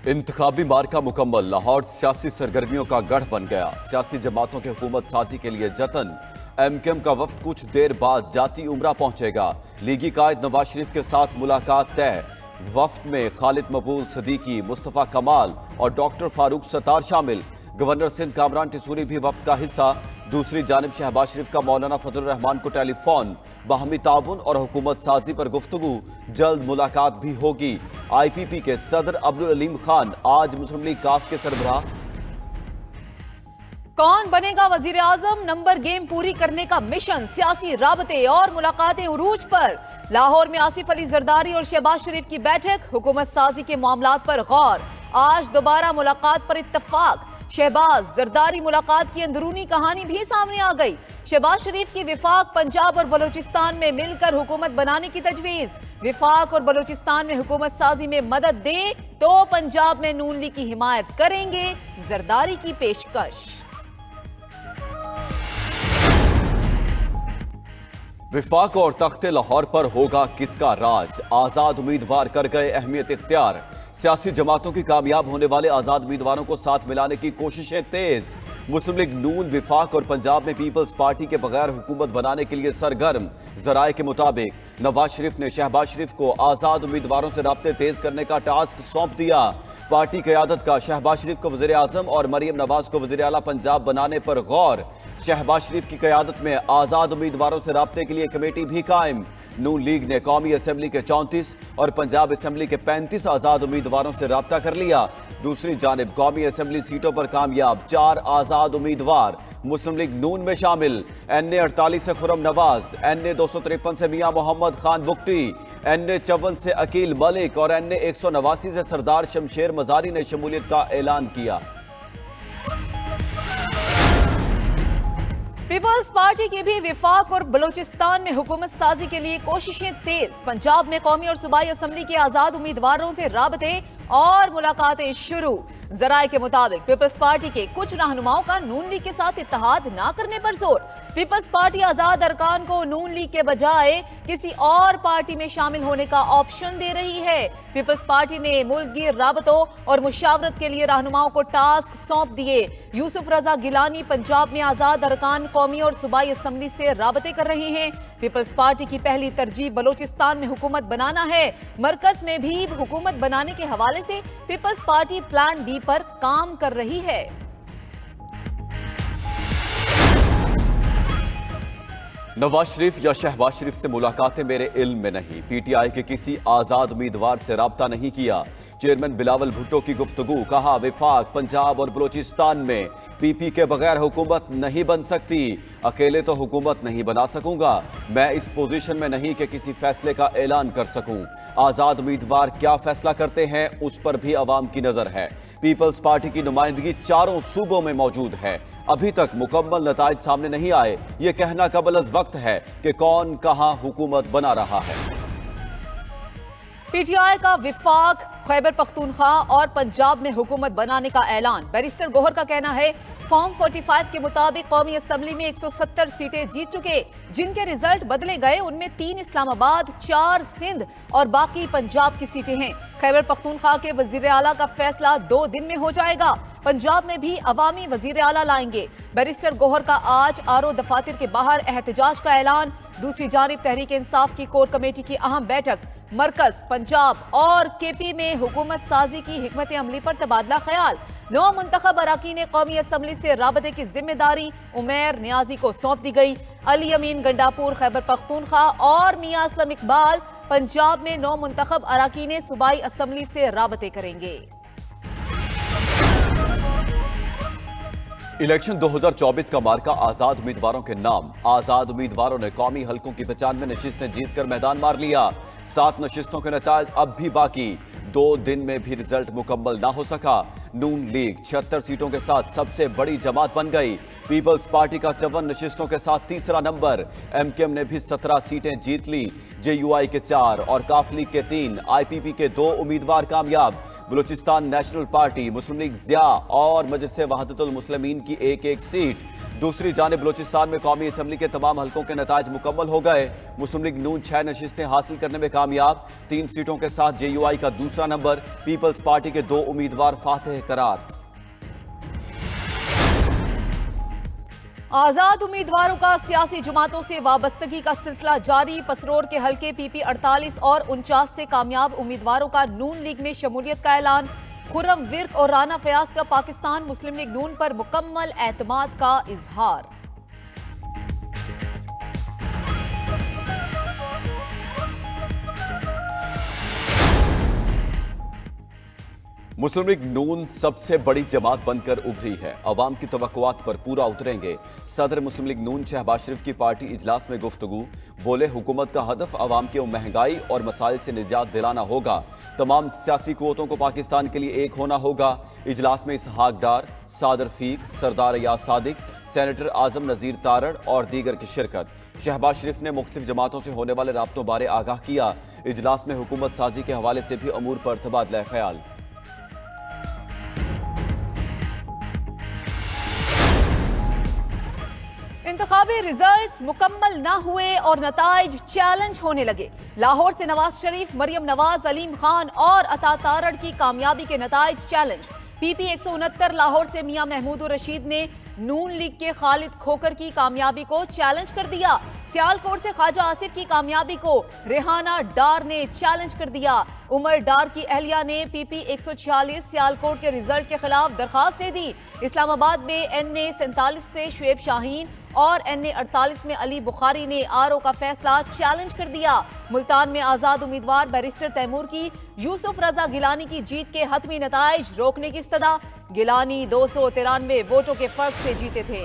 इंतखाबी मार्का मुकम्मल, लाहौर सियासी सरगर्मियों का गढ़ बन गया। सियासी जमातों के हुकूमत साजी के लिए जतन। एमकेएम का वफ्द कुछ देर बाद जाती उमरा पहुंचेगा। लीगी कायद नवाज शरीफ के साथ मुलाकात तय। वफ्द में खालिद मकबूल सिद्दीकी, मुस्तफा कमाल और डॉक्टर फारूक सत्तार शामिल। गवर्नर सिंध कामरान टिसूरी भी वफ्द का हिस्सा। दूसरी जानिब शहबाज शरीफ का मौलाना फजलुर रहमान को टेलीफोन। बाहमी ताउन और हुकूमत साजी पर गुफ्तगू। जल्द मुलाकात भी होगी। IPP के सदर अब्दुल अलीम खान आज मुस्लिम लीग काफ के सरबराह। कौन बनेगा वजीर आजम, नंबर गेम पूरी करने का मिशन। सियासी राबते और मुलाकातें उरूज पर। लाहौर में आसिफ अली जरदारी और शहबाज शरीफ की बैठक। हुकूमत साजी के मामलात पर गौर। आज दोबारा मुलाकात पर इत्तफाक। शहबाज जरदारी मुलाकात की अंदरूनी कहानी भी सामने आ गई। शहबाज शरीफ की विफाक पंजाब और बलूचिस्तान में मिलकर हुकूमत बनाने की तजवीज। विफाक और बलूचिस्तान में हुकूमत साजी में मदद दे तो पंजाब में नून लीग की हिमायत करेंगे, जरदारी की पेशकश। विफाक और तख्ते लाहौर पर होगा किसका राज। आजाद उम्मीदवार कर गए अहमियत इख्तियार। सियासी जमातों की कामयाब होने वाले आजाद उम्मीदवारों को साथ मिलाने की कोशिशें तेज। मुस्लिम लीग नून, विफाक और पंजाब में पीपल्स पार्टी के बगैर हुकूमत बनाने के लिए सरगर्म। जराये के मुताबिक नवाज शरीफ ने शहबाज शरीफ को आजाद उम्मीदवारों से राब्ते तेज करने का टास्क सौंप दिया। पार्टी क़यादत का शहबाज शरीफ को वज़ीर आज़म और मरियम नवाज को वज़ीर आला पंजाब बनाने पर गौर। शहबाज शरीफ की क़यादत में आजाद उम्मीदवारों से राब्ते के लिए कमेटी भी कायम। नून लीग ने कौमी असम्बली के 34 और पंजाब असम्बली के 35 आजाद उम्मीदवारों से राब्ता कर लिया। दूसरी जानिब कौमी असम्बली सीटों पर कामयाब 4 आजाद उम्मीदवार मुस्लिम लीग नून में शामिल। NA 48 से खुर्रम नवाज, NA 253 से मियां मोहम्मद खान बुख्ती, NA 54 से अकील मलिक और NA 189 से सरदार शमशेर मजारी ने शमूलियत का ऐलान किया। पीपल्स पार्टी की भी विफाक और बलूचिस्तान में हुकूमत साजी के लिए कोशिशें तेज। पंजाब में कौमी और सूबाई असम्बली के आजाद उम्मीदवारों से राबते और मुलाकातें शुरू। जराये के मुताबिक पीपल्स पार्टी के कुछ रहनुमाओं का नून लीग के साथ इत्तेहाद न करने पर जोर। पीपल्स पार्टी आजाद अरकान को नून लीग के बजाय किसी और पार्टी में शामिल होने का ऑप्शन दे रही है। पीपल्स पार्टी ने मुल्कगीर राबतों और मुशावरत के लिए रहनुमाओं को टास्क सौंप दिए। यूसुफ रजा गिलानी पंजाब में आजाद अरकान कौमी और सूबाई असम्बली से राबते कर रहे हैं। पीपल्स पार्टी की पहली तरजीह बलूचिस्तान में हुकूमत बनाना है। मरकज में भी हुकूमत बनाने के हवाले से पीपल्स पार्टी प्लान बी पर काम कर रही है। नवाज शरीफ या शहबाज शरीफ से मुलाकातें मेरे इल्म में नहीं। PTI के किसी आजाद उम्मीदवार से राब्ता नहीं किया। चेयरमैन बिलावल भुट्टो की गुफ्तगू। कहा विफाक, पंजाब और बलूचिस्तान में PP के बगैर हुकूमत नहीं बन सकती। अकेले तो हुकूमत नहीं बना सकूंगा। मैं इस पोजीशन में नहीं कि किसी फैसले का ऐलान कर सकूं। आजाद उम्मीदवार क्या फैसला करते हैं उस पर भी अवाम की नजर है। पीपल्स पार्टी की नुमाइंदगी चारों सूबों में मौजूद है। अभी तक मुकम्मल नताइज सामने नहीं आए। यह कहना कबल अज़ वक्त है कि कौन कहां हुकूमत बना रहा है। PTI का विफाक, खैबर पख्तूनख्वा और पंजाब में हुकूमत बनाने का ऐलान। बैरिस्टर गोहर का कहना है फॉर्म 45 के मुताबिक कौमी असम्बली में 170 सीटें जीत चुके। जिनके रिजल्ट बदले गए उनमें 3 इस्लामाबाद, 4 सिंध और बाकी पंजाब की सीटें हैं। खैबर पख्तूनख्वा के वजीर आला का फैसला 2 दिन में हो जाएगा। पंजाब में भी अवामी वजीर आला लाएंगे। बैरिस्टर गोहर का आज RO दफातर के बाहर एहतजाज का ऐलान। दूसरी जानिब तहरीक इंसाफ की कोर कमेटी की अहम बैठक। मरकज, पंजाब और KP में हुकूमत साजी की हिकमत अमली पर तबादला ख्याल। 9 मुंतखब अराकीन कौमी असम्बली से राबते की जिम्मेदारी उमैर नियाजी को सौंप दी गई। अली अमीन गंडापुर खैबर पख्तूनख्वा और मियां असलम इकबाल पंजाब में 9 मुंतखब अराकीन सूबाई असम्बली से राबते करेंगे। इलेक्शन 2024 का मार्का आजाद उम्मीदवारों के नाम। आजाद उम्मीदवारों ने कौमी हलकों की 95 नशिस्तें जीतकर मैदान मार लिया। 7 नशिस्तों के नताज अब भी बाकी। 2 दिन में भी रिजल्ट मुकम्मल ना हो सका। नून लीग 76 सीटों के साथ सबसे बड़ी जमात बन गई। पीपल्स पार्टी का 54 नशिस्तों के साथ तीसरा नंबर। MKM ने भी 17 सीटें जीत ली। JUI के 4 और काफ लीग के 3, IPP के 2 उम्मीदवार कामयाब। बलूचिस्तान नेशनल पार्टी, मुस्लिम लीग ज़िया और मजलिस वहदतुल मुस्लिमीन की 1-1 सीट। दूसरी जानिब बलूचिस्तान में कौमी असम्बली के तमाम हलकों के नताज मुकम्मल हो गए। मुस्लिम लीग नून 6 नशिस्तें हासिल करने में कामयाब। 3 सीटों के साथ JUI का दूसरा नंबर। पीपल्स पार्टी के 2 उम्मीदवार फातेह करार। आजाद उम्मीदवारों का सियासी जमातों से वाबस्तगी का सिलसिला जारी। पसरोर के हलके PP 48 और 49 से कामयाब उम्मीदवारों का नून लीग में शमूलियत का ऐलान। खुर्रम विर्क और राना फयाज का पाकिस्तान मुस्लिम लीग नून पर मुकम्मल एतमाद का इजहार। मुस्लिम लीग नून सबसे बड़ी जमात बनकर उभरी है। अवाम की तवक्कुआत पर पूरा उतरेंगे। सदर मुस्लिम लीग नून शहबाज शरीफ की पार्टी इजलास में गुफ्तगू। बोले, हुकूमत का हदफ अवाम के महंगाई और मसाइल से निजात दिलाना होगा। तमाम सियासी कुव्वतों को पाकिस्तान के लिए एक होना होगा। इजलास में इसहाक डार, सादर फीक, सरदार अयाज सादिक, सेनेटर आजम नजीर तारड़ और दीगर की शिरकत। शहबाज शरीफ ने मुख्तलिफ जमातों से होने वाले राब्तों बारे आगाह किया। इजलास में हुकूमत साजी के हवाले से भी अमूर पर तबादला ख्याल। इंतखाबी रिजल्ट्स मुकम्मल न हुए और नताइज चैलेंज होने लगे। लाहौर से नवाज शरीफ, मरियम नवाज, अलीम खान और अता तारड़ की कामयाबी के नताइज चैलेंज। PP 169 लाहौर से मियां महमूद रशीद ने नून लीग के खालिद खोकर की कामयाबी को चैलेंज कर दिया। सियालकोट से ख्वाजा आसिफ की कामयाबी को रेहाना डार ने चैलेंज कर दिया। उमर डार की अहलिया ने PP 146 सियालकोट के रिजल्ट के खिलाफ दरखास्त दे दी। इस्लामाबाद में NA 47 से शुएब शाहीन और NA 48 में अली बुखारी ने RO का फैसला चैलेंज कर दिया। मुल्तान में आजाद उम्मीदवार बैरिस्टर तैमूर की यूसुफ रजा गिलानी की जीत के हतमी नताइज रोकने की इस्तदा। गिलानी 293 वोटों के फर्क से जीते थे।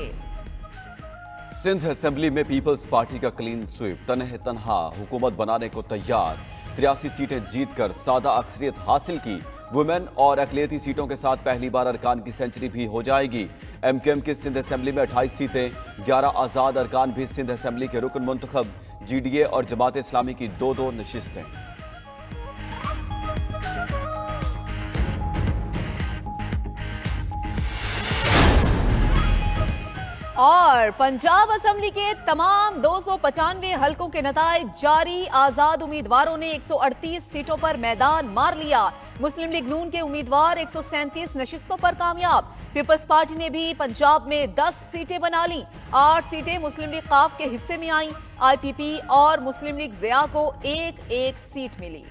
सिंध असेंबली में पीपल्स पार्टी का क्लीन स्वीप। तनह तनहा हुकूमत बनाने को तैयार। 83 सीटें जीतकर सादा अक्सरियत हासिल की। वुमेन और अकलियती सीटों के साथ पहली बार अरकान की सेंचुरी भी हो जाएगी। MKM की सिंध असेंबली में 28 सीटें, 11 आजाद अरकान भी सिंध असेंबली के रुकन मुंतखब। GDA और जमात इस्लामी की 2-2 नशिस्तें। और पंजाब असेंबली के तमाम 295 हलकों के नताइज जारी। आजाद उम्मीदवारों ने 138 सीटों पर मैदान मार लिया। मुस्लिम लीग नून के उम्मीदवार 137 नशिस्तों पर कामयाब। पीपल्स पार्टी ने भी पंजाब में 10 सीटें बना ली। 8 सीटें मुस्लिम लीग काफ के हिस्से में आईं। IPP और मुस्लिम लीग ज़िया को 1-1 सीट मिली।